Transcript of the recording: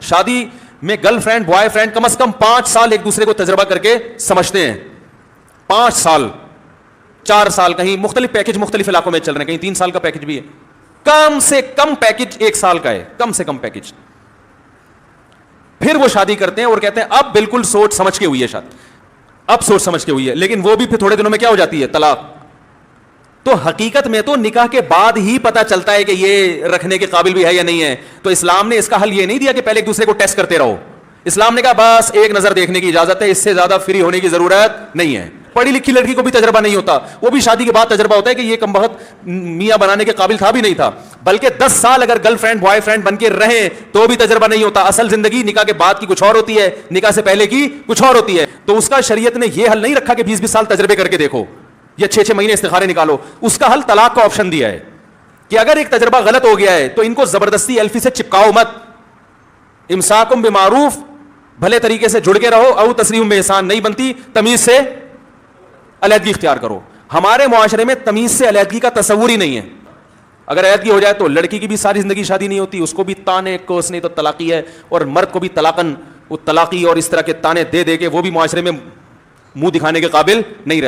شادی میں girl friend boy friend کم از کم 5 سال ایک دوسرے کو تجربہ کر کے سمجھتے ہیں. 5 سال 4 سال, کہیں مختلف پیکج مختلف علاقوں میں چل رہے ہیں, کہیں 3 سال کا پیکج بھی ہے. کم سے کم پیکج 1 سال کا ہے, کم سے کم پیکج. پھر وہ شادی کرتے ہیں اور کہتے ہیں اب بالکل سوچ سمجھ کے ہوئی ہے شادی, اب سوچ سمجھ کے ہوئی ہے, لیکن وہ بھی پھر تھوڑے دنوں میں کیا ہو جاتی ہے, طلاق. تو حقیقت میں تو نکاح کے بعد ہی پتا چلتا ہے کہ یہ رکھنے کے قابل بھی ہے یا نہیں ہے. تو اسلام نے اس کا حل یہ نہیں دیا کہ پہلے ایک دوسرے کو ٹیسٹ کرتے رہو. اسلام نے کہا بس ایک نظر دیکھنے کی اجازت ہے, اس سے زیادہ فری ہونے کی ضرورت نہیں ہے. پڑھی لکھی لڑکی کو بھی تجربہ نہیں ہوتا, وہ بھی شادی کے بعد تجربہ ہوتا ہے کہ یہ کم بخت میاں بنانے کے قابل تھا بھی نہیں تھا. بلکہ 10 سال اگر گرل فرینڈ بوائے فرینڈ بن کے رہیں تو بھی تجربہ نہیں ہوتا. اصل زندگی نکاح کے بعد کی کچھ اور ہوتی ہے, نکاح سے پہلے کی کچھ اور ہوتی ہے. تو اس کا شریعت نے یہ حل نہیں رکھا کہ 20-20 سال تجربے کر کے دیکھو یا 6-6 مہینے استخارے نکالو. اس کا حل طلاق کا آپشن دیا ہے کہ اگر ایک تجربہ غلط ہو گیا ہے تو ان کو زبردستی الفی سے چپکاؤ مت. امساکم بمعروف, بھلے طریقے سے جڑ کے رہو, او تسریم باحسان, نہیں بنتی تمیز سے علیحدگی اختیار کرو. ہمارے معاشرے میں تمیز سے علیحدگی کا تصور ہی نہیں ہے. اگر علیحدگی ہو جائے تو لڑکی کی بھی ساری زندگی شادی نہیں ہوتی, اس کو بھی تانے کوس نہیں تو طلاقی ہے, اور مرد کو بھی طلاقن وہ طلاقی اور اس طرح کے تانے دے دے کے وہ بھی معاشرے میں منہ دکھانے کے قابل نہیں رہتا.